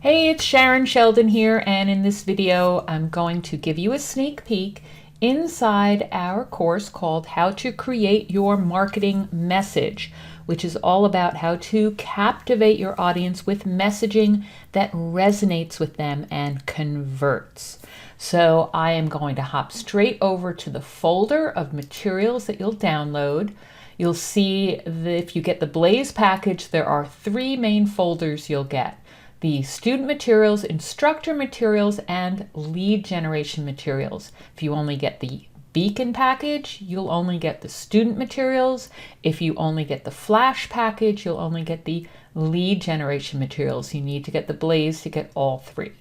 Hey, it's Sharon Sheldon here, and in this video I'm going to give you a sneak peek inside our course called How to Create Your Marketing Message, which is all about how to captivate your audience with messaging that resonates with them and converts. So I am going to hop straight over to the folder of materials that you'll download. You'll see that if you get the Blaze package, there are three main folders you'll get: the student materials, instructor materials, and lead generation materials. If you only get the Beacon package, you'll only get the student materials. If you only get the Flash package, you'll only get the lead generation materials. You need to get the Blaze to get all three.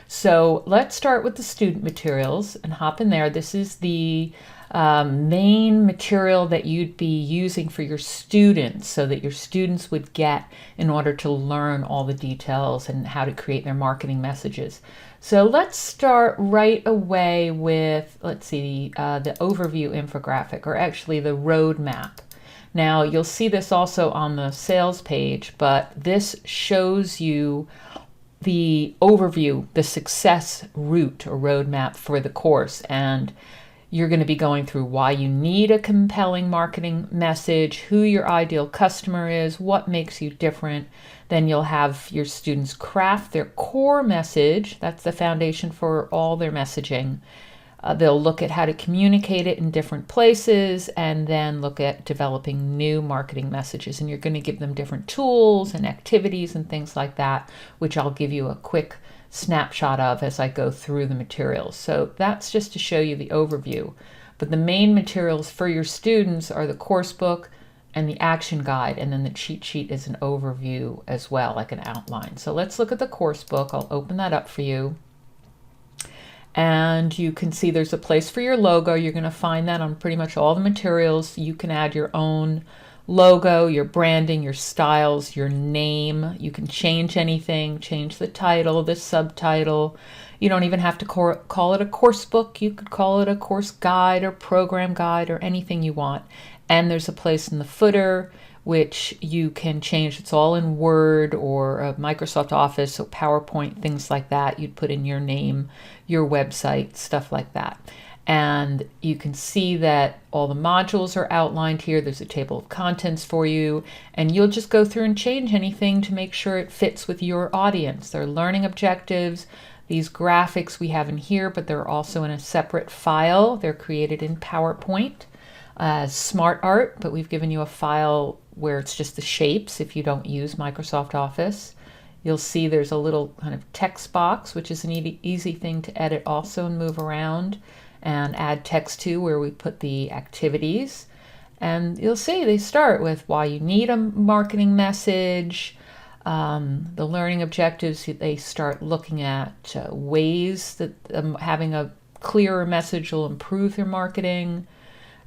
So let's start with the student materials and hop in there. This is the main material that you'd be using for your students, so that your students would get in order to learn all the details and how to create their marketing messages. So let's start right away with, let's see, the overview infographic, or actually the roadmap. Now you'll see this also on the sales page, but this shows you the overview, the success route or roadmap for the course. And you're going to be going through why you need a compelling marketing message, who your ideal customer is, what makes you different. Then you'll have your students craft their core message. That's the foundation for all their messaging. They'll look at how to communicate it in different places, and then look at developing new marketing messages. And you're going to give them different tools and activities and things like that, which I'll give you a quick snapshot of as I go through the materials. So that's just to show you the overview. But the main materials for your students are the course book and the action guide, and then the cheat sheet is an overview as well, like an outline. So let's look at the course book. I'll open that up for you. And you can see there's a place for your logo. You're going to find that on pretty much all the materials. You can add your own logo, your branding, your styles, your name. You can change anything, change the title, the subtitle. You don't even have to call it a course book. You could call it a course guide or program guide or anything you want. And there's a place in the footer which you can change. It's all in Word or Microsoft Office, so PowerPoint, things like that. You'd put in your name, your website, stuff like that. And you can see that all the modules are outlined here. There's a table of contents for you, and you'll just go through and change anything to make sure it fits with your audience. Their learning objectives, these graphics we have in here, but they're also in a separate file. They're created in PowerPoint as Smart Art, but we've given you a file where it's just the shapes if you don't use Microsoft Office. You'll see there's a little kind of text box, which is an easy thing to edit also and move around and add text to, where we put the activities. And you'll see they start with why you need a marketing message, the learning objectives. They start looking at ways that having a clearer message will improve their marketing.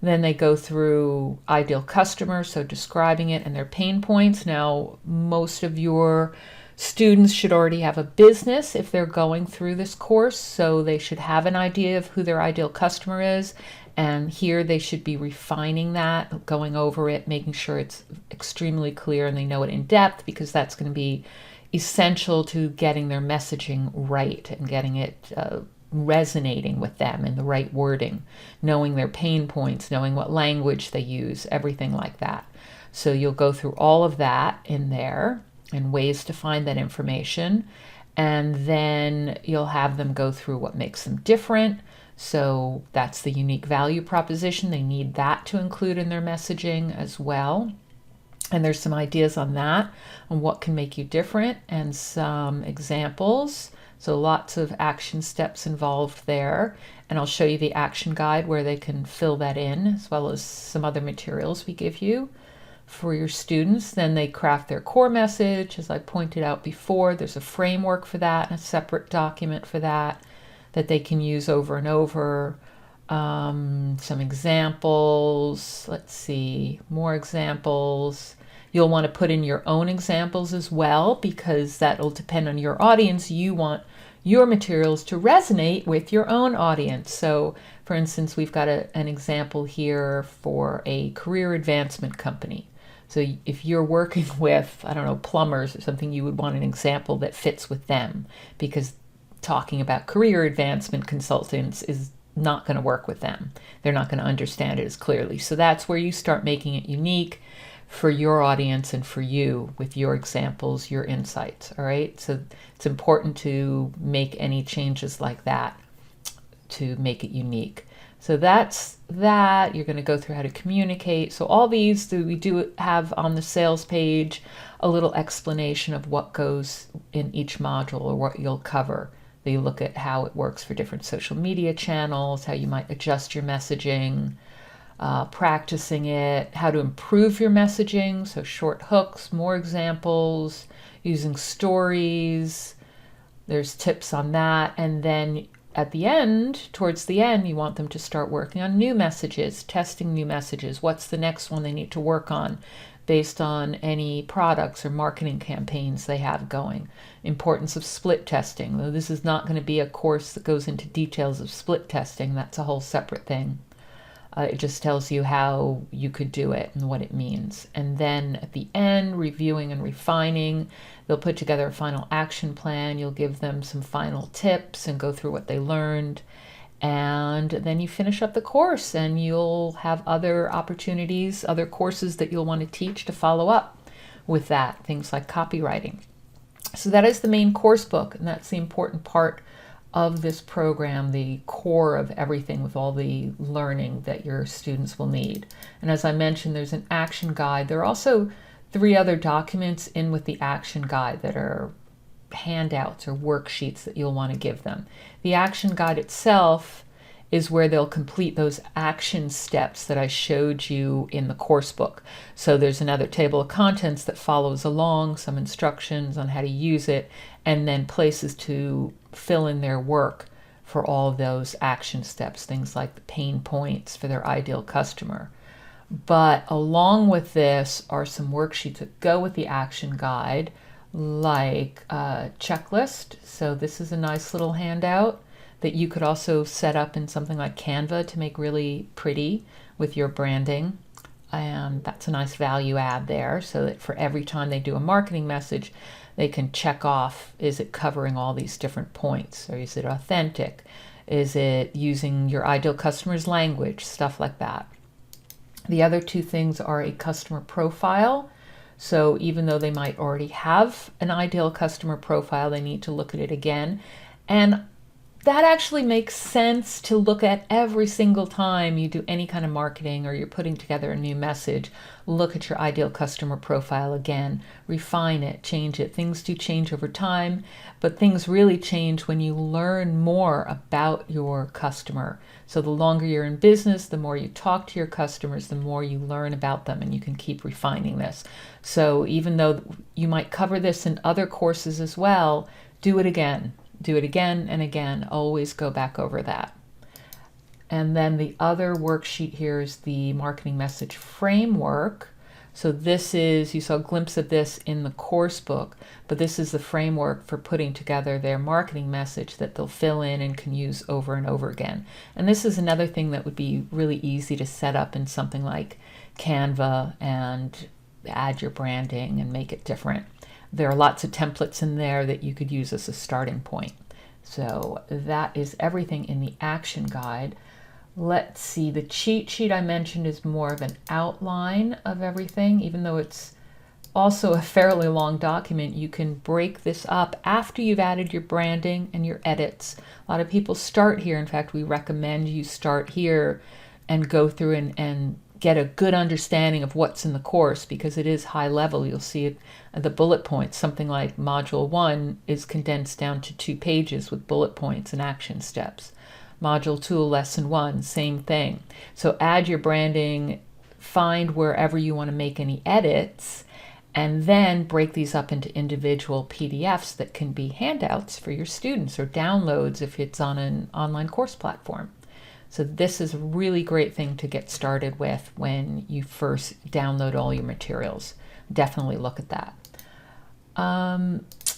Then they go through ideal customers, so describing it and their pain points. Now, most of your students should already have a business if they're going through this course, so they should have an idea of who their ideal customer is. And here they should be refining that, going over it, making sure it's extremely clear and they know it in depth, because that's going to be essential to getting their messaging right and getting it resonating with them in the right wording, knowing their pain points, knowing what language they use, everything like that. So you'll go through all of that in there and ways to find that information. And then you'll have them go through what makes them different. So that's the unique value proposition. They need that to include in their messaging as well. And there's some ideas on that, on what can make you different, and some examples. So lots of action steps involved there. And I'll show you the action guide where they can fill that in, as well as some other materials we give you for your students. Then they craft their core message. As I pointed out before, there's a framework for that and a separate document for that they can use over and over. Some examples. Let's see, more examples. You'll want to put in your own examples as well, because that'll depend on your audience. You want your materials to resonate with your own audience. So for instance, we've got an example here for a career advancement company. So if you're working with, I don't know, plumbers or something, you would want an example that fits with them, because talking about career advancement consultants is not going to work with them. They're not going to understand it as clearly. So that's where you start making it unique for your audience and for you with your examples, your insights. All right. So it's important to make any changes like that to make it unique. So that's that. You're going to go through how to communicate. So all these, we do have on the sales page a little explanation of what goes in each module or what you'll cover. They look at how it works for different social media channels, how you might adjust your messaging, practicing it, how to improve your messaging, so short hooks, more examples, using stories. There's tips on that. And then at the end, towards the end, you want them to start working on new messages, testing new messages. What's the next one they need to work on based on any products or marketing campaigns they have going? Importance of split testing. Though this is not going to be a course that goes into details of split testing. That's a whole separate thing. It just tells you how you could do it and what it means. And then at the end, reviewing and refining. They'll put together a final action plan. You'll give them some final tips and go through what they learned. And then you finish up the course, and you'll have other opportunities, other courses that you'll want to teach to follow up with that, things like copywriting. So that is the main course book, and that's the important part of this program, the core of everything with all the learning that your students will need. And as I mentioned, there's an action guide. There are also 3 other documents in with the action guide that are handouts or worksheets that you'll want to give them. The action guide itself is where they'll complete those action steps that I showed you in the course book. So there's another table of contents that follows along, some instructions on how to use it, and then places to fill in their work for all of those action steps, things like the pain points for their ideal customer. But along with this are some worksheets that go with the action guide, like a checklist. So this is a nice little handout that you could also set up in something like Canva to make really pretty with your branding. And that's a nice value add there, so that for every time they do a marketing message, they can check off, is it covering all these different points? Or is it authentic? Is it using your ideal customer's language? Stuff like that. The other 2 things are a customer profile. So even though they might already have an ideal customer profile, they need to look at it again. And that actually makes sense to look at every single time you do any kind of marketing or you're putting together a new message. Look at your ideal customer profile again, refine it, change it. Things do change over time, but things really change when you learn more about your customer. So the longer you're in business, the more you talk to your customers, the more you learn about them, and you can keep refining this. So even though you might cover this in other courses as well, do it again. Do it again and again. Always go back over that. And then the other worksheet here is the marketing message framework. So this is, you saw a glimpse of this in the course book, but this is the framework for putting together their marketing message that they'll fill in and can use over and over again. And this is another thing that would be really easy to set up in something like Canva and add your branding and make it different. There are lots of templates in there that you could use as a starting point. So that is everything in the action guide. Let's see, the cheat sheet I mentioned is more of an outline of everything. Even though it's also a fairly long document, you can break this up after you've added your branding and your edits. A lot of people start here. In fact, we recommend you start here and go through and get a good understanding of what's in the course, because it is high level. You'll see it, the bullet points. Something like Module 1 is condensed down to 2 pages with bullet points and action steps. Module 2, Lesson 1, same thing. So add your branding, find wherever you want to make any edits, and then break these up into individual PDFs that can be handouts for your students or downloads if it's on an online course platform. So this is a really great thing to get started with when you first download all your materials. Definitely look at that.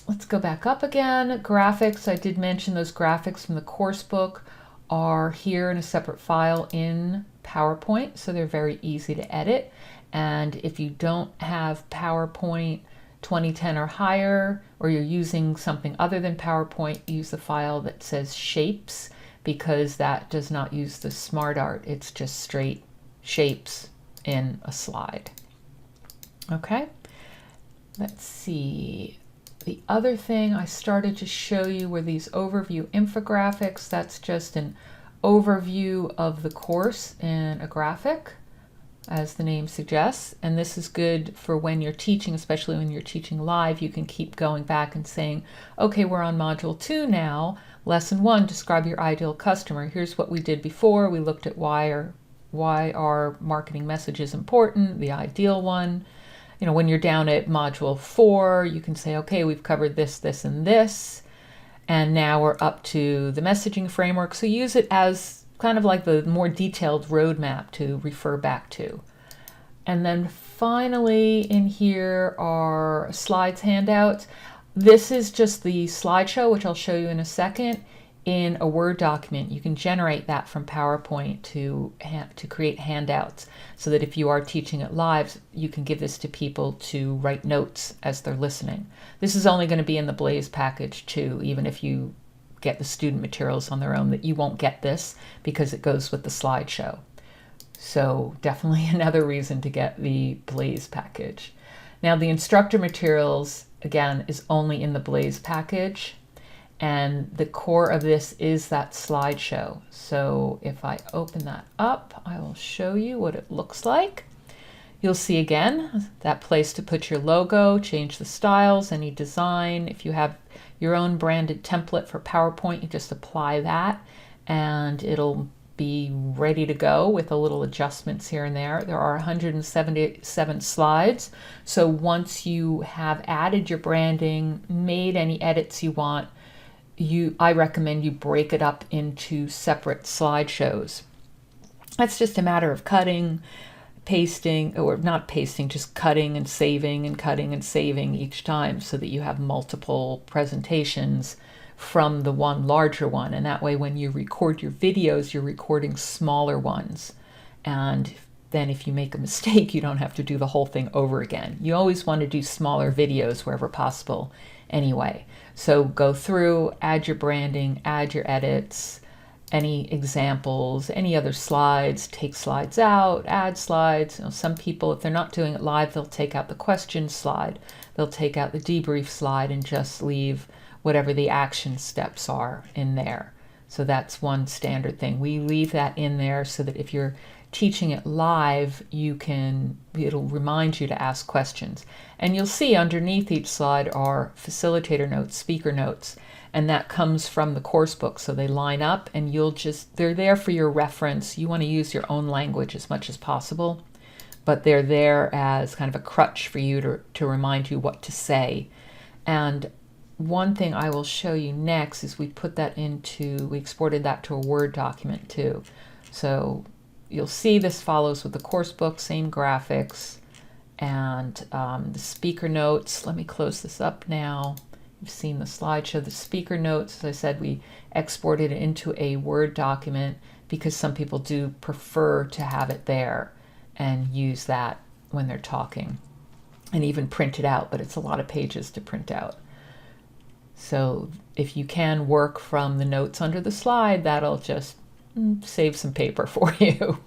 Let's go back up again. Graphics, I did mention those graphics from the course book are here in a separate file in PowerPoint, so they're very easy to edit. And if you don't have PowerPoint 2010 or higher, or you're using something other than PowerPoint, use the file that says shapes, because that does not use the smart art. It's just straight shapes in a slide. Okay, let's see. The other thing I started to show you were these overview infographics. That's just an overview of the course in a graphic, as the name suggests. And this is good for when you're teaching, especially when you're teaching live. You can keep going back and saying, okay, we're on module 2 now. Lesson 1, describe your ideal customer. Here's what we did before. We looked at why our marketing message is important, the ideal one. You know, when you're down at module 4, you can say, okay, we've covered this, this, and this. And now we're up to the messaging framework. So use it as kind of like the more detailed roadmap to refer back to. And then finally in here are slides, handouts. This is just the slideshow, which I'll show you in a second, in a Word document. You can generate that from PowerPoint to create handouts, so that if you are teaching it live, you can give this to people to write notes as they're listening. This is only going to be in the Blaze package too, even if you get the student materials on their own, that you won't get this because it goes with the slideshow. So definitely another reason to get the Blaze package. Now the instructor materials, again, is only in the Blaze package. And the core of this is that slideshow. So if I open that up, I will show you what it looks like. You'll see again that place to put your logo, change the styles, any design. If you have your own branded template for PowerPoint, you just apply that and it'll be ready to go with a little adjustments here and there. There are 177 slides. So once you have added your branding, made any edits you want, I recommend you break it up into separate slideshows. That's just a matter of cutting, pasting, or not pasting, just cutting and saving and cutting and saving each time, so that you have multiple presentations from the one larger one. And that way when you record your videos, you're recording smaller ones. And then if you make a mistake, you don't have to do the whole thing over again. You always want to do smaller videos wherever possible anyway. So go through, add your branding, add your edits, any examples, any other slides, take slides out, add slides. You know, some people, if they're not doing it live, they'll take out the question slide, they'll take out the debrief slide and just leave whatever the action steps are in there. So that's one standard thing. We leave that in there so that if you're teaching it live, it'll remind you to ask questions. And you'll see underneath each slide are facilitator notes, speaker notes, and that comes from the course book. So they line up and they're there for your reference. You want to use your own language as much as possible, but they're there as kind of a crutch for you to remind you what to say. And one thing I will show you next is we exported that to a Word document too. So you'll see this follows with the course book, same graphics, and the speaker notes. Let me close this up now. You've seen the slideshow. The speaker notes, as I said, we exported it into a Word document because some people do prefer to have it there and use that when they're talking, and even print it out, but it's a lot of pages to print out. So if you can work from the notes under the slide, that'll just save some paper for you.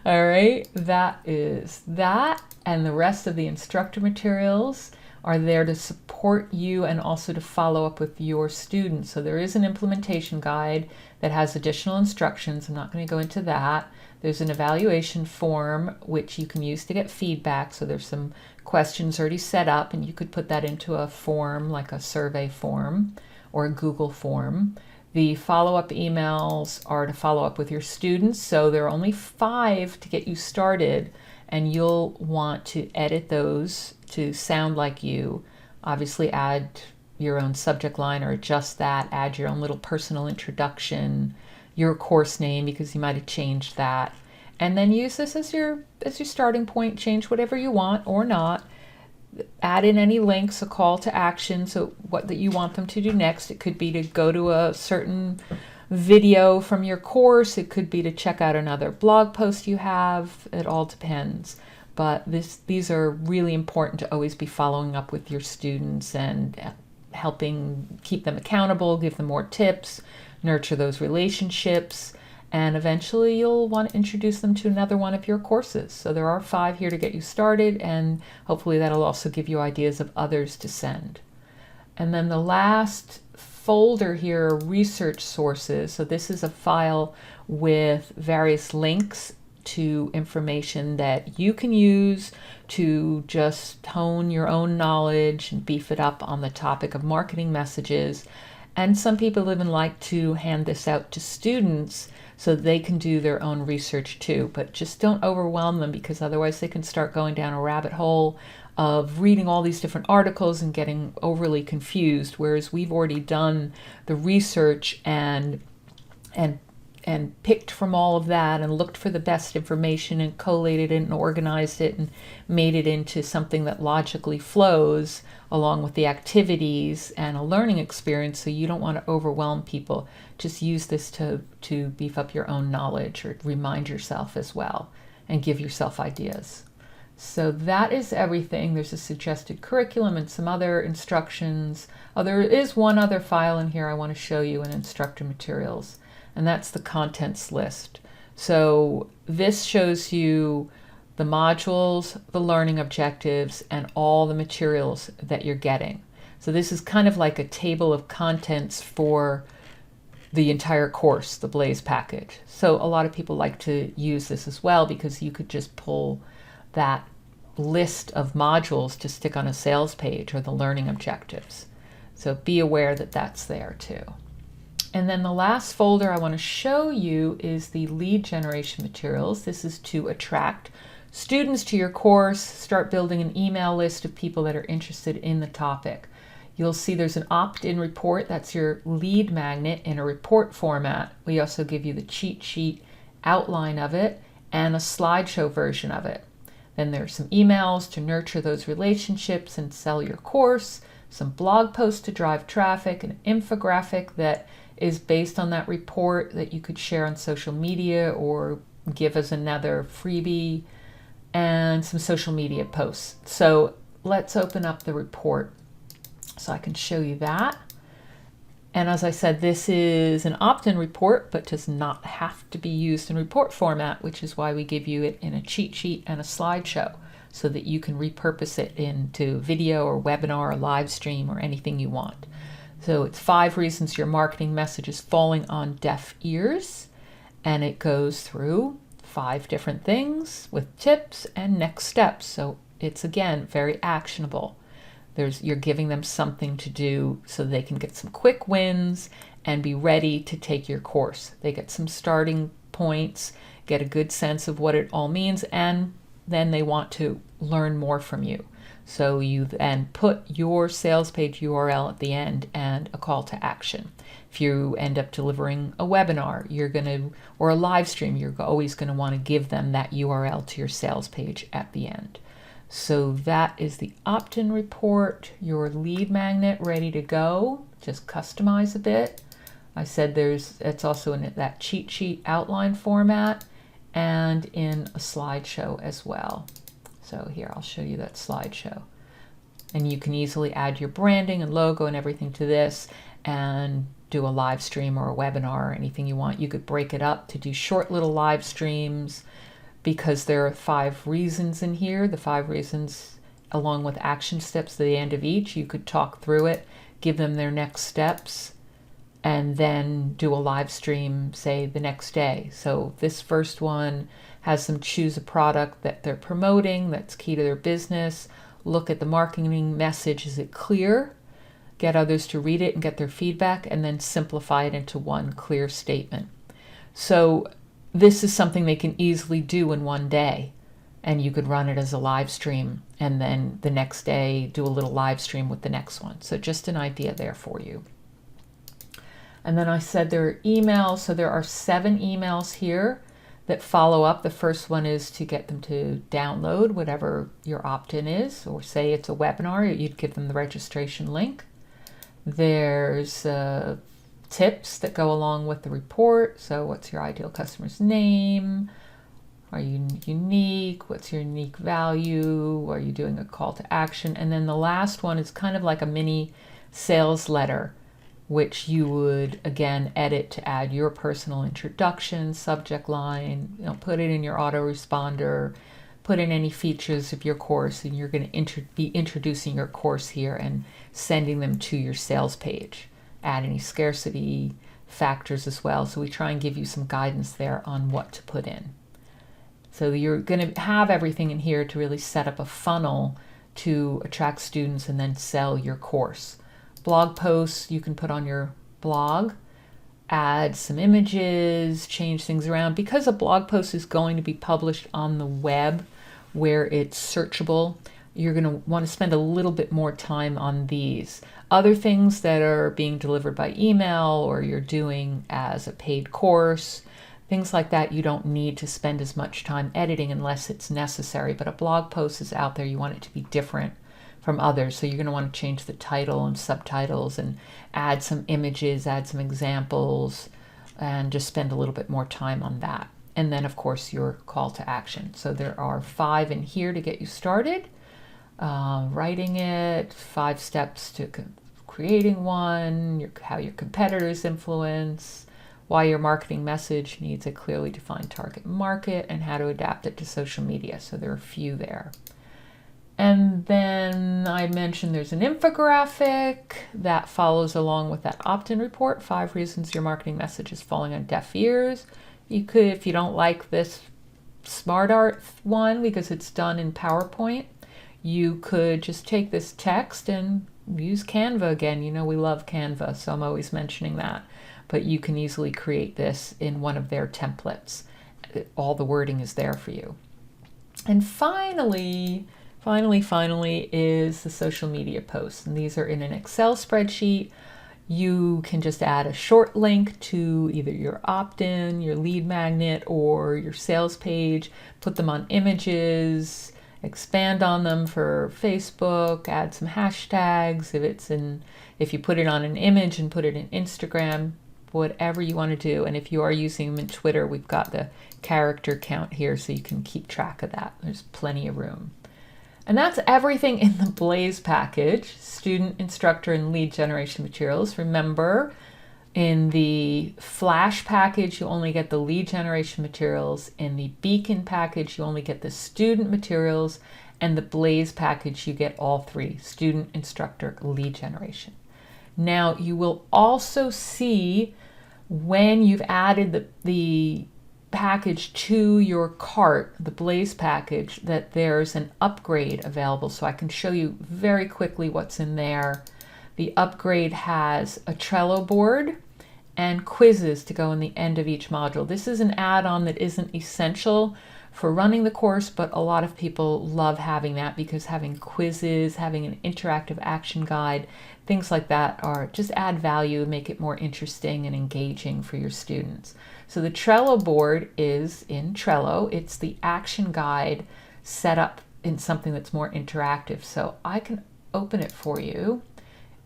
All right, that is that. And the rest of the instructor materials are there to support you and also to follow up with your students. So there is an implementation guide that has additional instructions. I'm not going to go into that. There's an evaluation form which you can use to get feedback. So there's some questions already set up, and you could put that into a form like a survey form or a Google form. The follow-up emails are to follow up with your students. So there are only 5 to get you started, and you'll want to edit those to sound like you. Obviously add your own subject line or adjust that, add your own little personal introduction, your course name because you might have changed that, and then use this as your starting point. Change whatever you want or not. Add in any links, a call to action, so what that you want them to do next. It could be to go to a certain video from your course. It could be to check out another blog post you have. It all depends. but these are really important to always be following up with your students and helping keep them accountable, give them more tips, nurture those relationships, and eventually you'll want to introduce them to another one of your courses. So there are 5 here to get you started, and hopefully that'll also give you ideas of others to send. And then the last folder here are research sources. So this is a file with various links to information that you can use to just hone your own knowledge and beef it up on the topic of marketing messages. And some people even like to hand this out to students so they can do their own research too. But just don't overwhelm them, because otherwise they can start going down a rabbit hole of reading all these different articles and getting overly confused, whereas we've already done the research and picked from all of that and looked for the best information and collated it and organized it and made it into something that logically flows along with the activities and a learning experience. So you don't want to overwhelm people. Just use this to beef up your own knowledge or remind yourself as well and give yourself ideas. So that is everything. There's a suggested curriculum and some other instructions. Oh, there is one other file in here I want to show you in instructor materials, and that's the contents list. So this shows you the modules, the learning objectives, and all the materials that you're getting. So this is kind of like a table of contents for the entire course, the Blaze package. So a lot of people like to use this as well, because you could just pull that list of modules to stick on a sales page or the learning objectives. So be aware that that's there too. And then the last folder I want to show you is the lead generation materials. This is to attract students to your course, start building an email list of people that are interested in the topic. You'll see there's an opt-in report. That's your lead magnet in a report format. We also give you the cheat sheet outline of it and a slideshow version of it. Then there's some emails to nurture those relationships and sell your course, some blog posts to drive traffic, an infographic that is based on that report that you could share on social media or give as another freebie, and some social media posts. So let's open up the report so I can show you that. And as I said, this is an opt-in report, but does not have to be used in report format, which is why we give you it in a cheat sheet and a slideshow, so that you can repurpose it into video or webinar or live stream or anything you want. So it's 5 reasons your marketing message is falling on deaf ears, and it goes through 5 different things with tips and next steps. So it's, again, very actionable. You're giving them something to do so they can get some quick wins and be ready to take your course. They get some starting points, get a good sense of what it all means, and then they want to learn more from you. So you then put your sales page URL at the end and a call to action. If you end up delivering a webinar, or a live stream, you're always going to want to give them that URL to your sales page at the end. So that is the opt-in report, your lead magnet ready to go. Just customize a bit. I said it's also in that cheat sheet outline format and in a slideshow as well. So here, I'll show you that slideshow. And you can easily add your branding and logo and everything to this and do a live stream or a webinar or anything you want. You could break it up to do short little live streams, because there are 5 reasons in here, the 5 reasons along with action steps at the end of each. You could talk through it, give them their next steps, and then do a live stream, say, the next day. So this first one has them choose a product that they're promoting that's key to their business, look at the marketing message, is it clear? Get others to read it and get their feedback, and then simplify it into one clear statement. So this is something they can easily do in one day, and you could run it as a live stream and then the next day do a little live stream with the next one. So just an idea there for you. And then I said there are emails. So there are 7 emails here that follow up. The first one is to get them to download whatever your opt-in is, or say it's a webinar, you'd give them the registration link. There's tips that go along with the report. So what's your ideal customer's name? Are you unique? What's your unique value? Are you doing a call to action? And then the last one is kind of like a mini sales letter, which you would again edit to add your personal introduction, subject line, put it in your autoresponder, put in any features of your course, and you're going to be introducing your course here and sending them to your sales page. Add any scarcity factors as well. So we try and give you some guidance there on what to put in. So you're going to have everything in here to really set up a funnel to attract students and then sell your course. Blog posts you can put on your blog, add some images, change things around. Because a blog post is going to be published on the web where it's searchable, you're going to want to spend a little bit more time on these. Other things that are being delivered by email or you're doing as a paid course, things like that, you don't need to spend as much time editing unless it's necessary. But a blog post is out there, you want it to be different from others. So you're going to want to change the title and subtitles and add some images, add some examples, and just spend a little bit more time on that. And then, of course, your call to action. So there are 5 in here to get you started. Writing it, 5 steps to creating one, how your competitors influence, why your marketing message needs a clearly defined target market, and how to adapt it to social media. So there are a few there. And then I mentioned there's an infographic that follows along with that opt-in report, 5 reasons your marketing message is falling on deaf ears. You could, if you don't like this Smart Art one because it's done in PowerPoint, you could just take this text and use Canva again. You know we love Canva, so I'm always mentioning that. But you can easily create this in one of their templates. All the wording is there for you. And finally is the social media posts. And these are in an Excel spreadsheet. You can just add a short link to either your opt-in, your lead magnet, or your sales page, put them on images, expand on them for Facebook, add some hashtags. If you put it on an image and put it in Instagram, whatever you want to do. And if you are using them in Twitter, we've got the character count here so you can keep track of that. There's plenty of room. And that's everything in the Blaze package, student, instructor, and lead generation materials. Remember, in the Flash package, you only get the lead generation materials. In the Beacon package, you only get the student materials. And the Blaze package, you get all 3, student, instructor, lead generation. Now, you will also see when you've added the package to your cart, the Blaze package, that there's an upgrade available. So I can show you very quickly what's in there. The upgrade has a Trello board and quizzes to go in the end of each module. This is an add-on that isn't essential for running the course, but a lot of people love having that because having quizzes, having an interactive action guide, things like that are just add value, make it more interesting and engaging for your students. So the Trello board is in Trello. It's the action guide set up in something that's more interactive. So I can open it for you.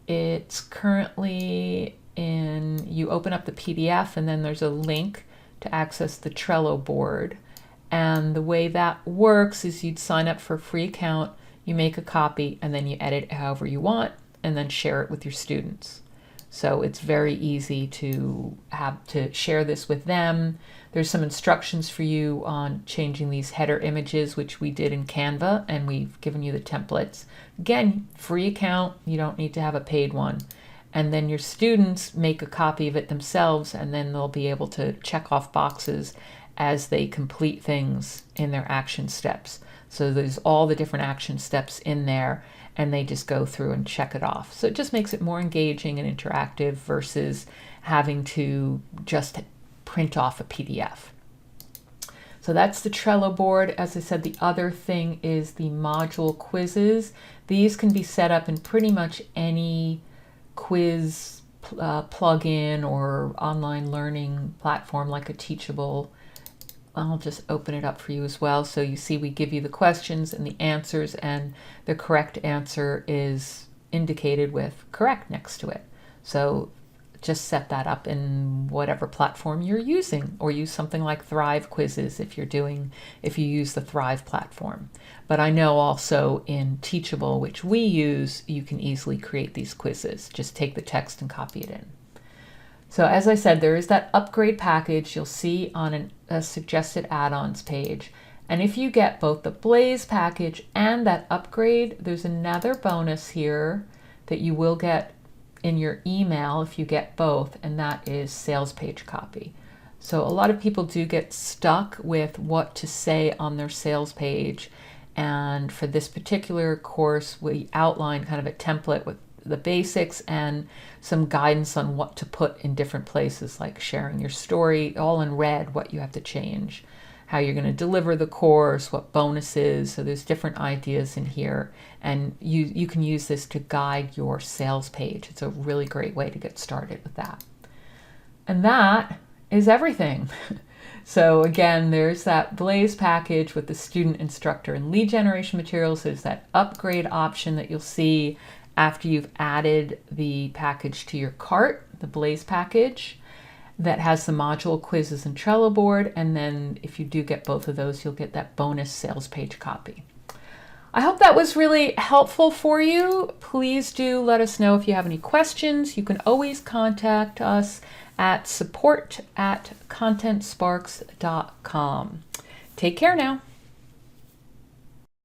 It's currently you open up the PDF and then there's a link to access the Trello board. And the way that works is you'd sign up for a free account, you make a copy, and then you edit however you want, and then share it with your students. So it's very easy to share this with them. There's some instructions for you on changing these header images, which we did in Canva, and we've given you the templates. Again, free account, you don't need to have a paid one. And then your students make a copy of it themselves, and then they'll be able to check off boxes as they complete things in their action steps. So there's all the different action steps in there, and they just go through and check it off. So it just makes it more engaging and interactive versus having to just print off a PDF. So that's the Trello board. As I said, the other thing is the module quizzes. These can be set up in pretty much any quiz plugin or online learning platform like a Teachable. I'll just open it up for you as well. So you see we give you the questions and the answers, and the correct answer is indicated with correct next to it. So just set that up in whatever platform you're using, or use something like Thrive quizzes if you use the Thrive platform. But I know also in Teachable, which we use, you can easily create these quizzes. Just take the text and copy it in. So as I said, there is that upgrade package you'll see on a suggested add-ons page. And if you get both the Blaze package and that upgrade, there's another bonus here that you will get in your email if you get both, and that is sales page copy. So a lot of people do get stuck with what to say on their sales page. And for this particular course, we outline kind of a template with the basics and some guidance on what to put in different places, like sharing your story, all in red, what you have to change, how you're going to deliver the course, what bonuses. So there's different ideas in here, and you can use this to guide your sales page. It's a really great way to get started with that. And that is everything. So again, there's that Blaze package with the student, instructor, and lead generation materials. There's that upgrade option that you'll see after you've added the package to your cart, the Blaze package, that has the module quizzes and Trello board. And then if you do get both of those, you'll get that bonus sales page copy. I hope that was really helpful for you. Please do let us know if you have any questions. You can always contact us at support@contentsparks.com. Take care now.